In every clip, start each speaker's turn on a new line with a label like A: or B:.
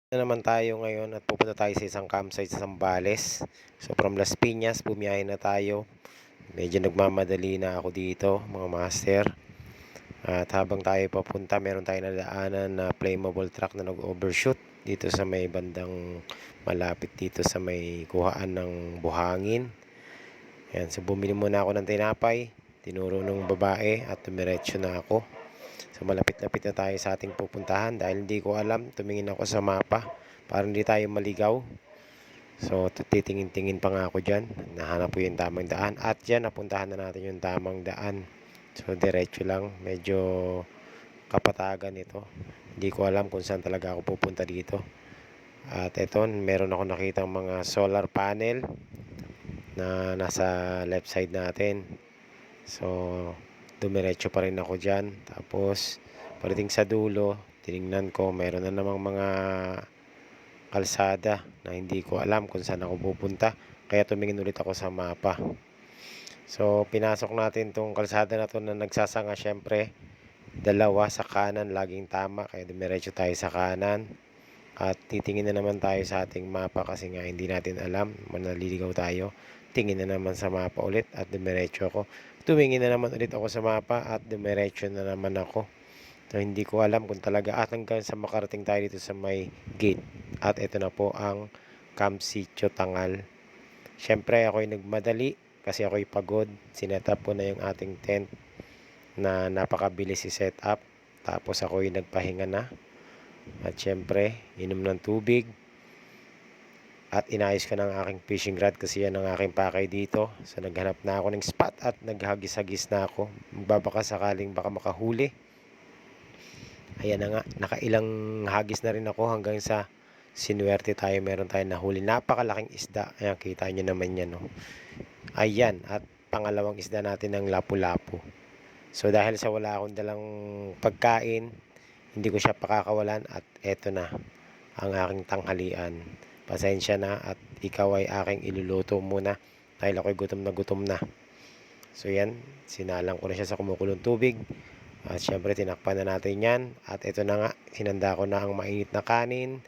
A: Na naman tayo ngayon at pupunta tayo sa isang campsite sa Zambales. So from Las Piñas, bumiyahe na tayo. Medyo nagmamadali na ako dito, mga master. At habang tayo papunta, meron tayong nadaanan na flammable truck na nag-overshoot dito sa may bandang malapit dito sa may kuhaan ng buhangin. Yan, so bumili muna ako ng tinapay, tinuro ng babae at tumiretso na ako. So malapit-lapit na tayo sa ating pupuntahan dahil hindi ko alam, tumingin ako sa mapa para hindi tayo maligaw. So titingin-tingin pa nga ako dyan, nahanap ko yung tamang daan at dyan napuntahan na natin yung tamang daan. So diretso lang, medyo kapatagan ito. Hindi ko alam kung saan talaga ako pupunta dito. At ito, meron ako nakitang mga solar panel na nasa left side natin. So dumiretso pa rin ako dyan. Tapos pagdating sa dulo, tinignan ko meron na namang mga kalsada na hindi ko alam kung saan ako pupunta. Kaya tumingin ulit ako sa mapa. So pinasok natin tong kalsada na to na nagsasanga, syempre dalawa sa kanan laging tama, kaya dumiretso tayo sa kanan. At titingin na naman tayo sa ating mapa kasi nga hindi natin alam, manaliligaw tayo. Tingin na naman sa mapa ulit at dumiretso ako. Tumingin na naman ulit ako sa mapa at dumiretso na naman ako. So hindi ko alam kung talaga at hanggang sa makarating tayo dito sa may gate. At ito na po ang Camp Sitio Tangal. Siyempre ako'y nagmadali kasi ako'y pagod. Sinet up ko na yung ating tent na napakabilis i-set up. Tapos ako'y nagpahinga na. At syempre, inom ng tubig. At inayos ko ng aking fishing rod kasi yan ang aking pakay dito. So naghanap na ako ng spot at naghagis-hagis na ako. Magbabaka sakaling baka makahuli. Ayan na nga, nakailang hagis na rin ako hanggang sa sinuwerte tayo. Meron tayong nahuli. Napakalaking isda. Ayan, kita nyo naman yan. No? Ayan, at pangalawang isda natin ng lapu-lapu. So dahil sa wala akong dalang pagkain, hindi ko siya pakakawalan at eto na ang aking tanghalian. Pasensya na at ikaw ay aking iluluto muna dahil ako'y gutom na gutom na. So yan, sinalang ko na siya sa kumukulong tubig. At syempre tinakpan na natin yan. At ito na nga, hinanda ko na ang mainit na kanin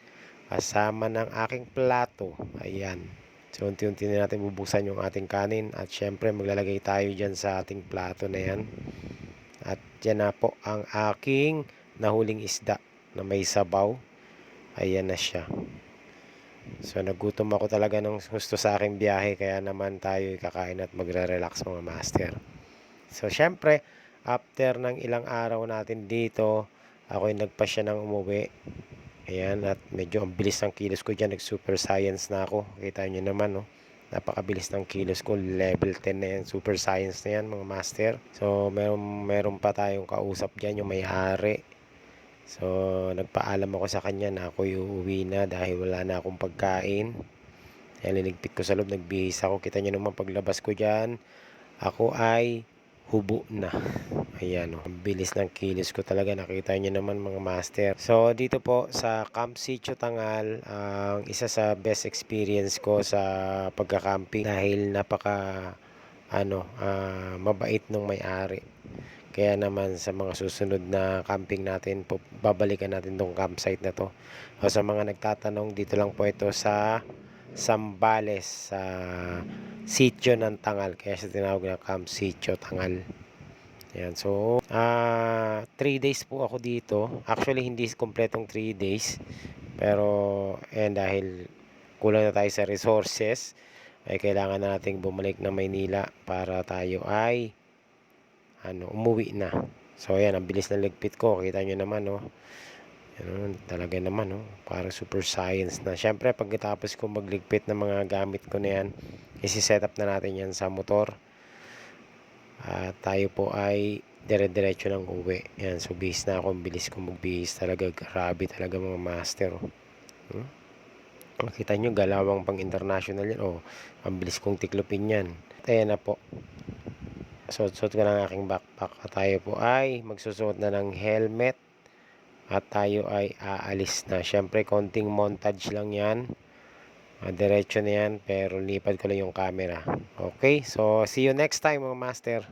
A: kasama ng aking plato. Ayan. So unti-unti na natin bubuksan yung ating kanin. At syempre maglalagay tayo dyan sa ating plato na yan. At yan na po ang aking nahuling isda na may sabaw. Ayan na siya. So nagutom ako talaga ng gusto sa aking biyahe, kaya naman tayo kakain at magre-relax mga master. So syempre, after ng ilang araw natin dito, ako'y nagpasya ng umuwi. Ayan, at medyo ang bilis ng kilos ko dyan, nag super science na ako. Kita nyo naman, no? Napakabilis ng kilos ko, level 10 na yan, super science na yan mga master. So meron pa tayong kausap dyan, yung may-ari. So nagpaalam ako sa kanya na ako'y uuwi na dahil wala na akong pagkain. Kaya liligpit ko sa loob, nagbihis ako. Kita nyo naman paglabas ko dyan, ako ay hubo na. Ayan, oh. Ang bilis ng kilos ko talaga, nakita nyo naman mga master. So dito po sa Camp Sitio Tangal, ang isa sa best experience ko sa pagka-camping dahil mabait nung may-ari. Kaya naman sa mga susunod na camping natin, babalikan natin tong campsite na to. O sa mga nagtatanong, dito lang po ito sa Zambales, sa sitio ng Tangal. Kaya siya tinawag na Camp Sitio Tangal. Yan. So 3 days po ako dito. Actually hindi kompletong 3 days. Pero dahil kulang na tayo sa resources, ay kailangan na nating bumalik na Maynila para tayo ay umuwi na. So ayan, ang bilis ng ligpit ko. Kita nyo naman, no? Yan, talaga naman, no? Parang super science na. Syempre, pagkatapos ko magligpit ng mga gamit ko na yan, isi-set up na natin yan sa motor. At tayo po ay dire-diretso ng uwi. Yan, so bihis na ako. Ang bilis ko magbihis talaga. Grabe talaga mga master. Makita nyo, galawang pang international yan. Ang bilis kong tiklopin yan. Ayan na po. Suot ko ng aking backpack at tayo po ay magsusuot na ng helmet at tayo ay aalis na. Syempre konting montage lang yan, diretso na yan, pero lipad ko lang yung camera. Okay, so see you next time mga master.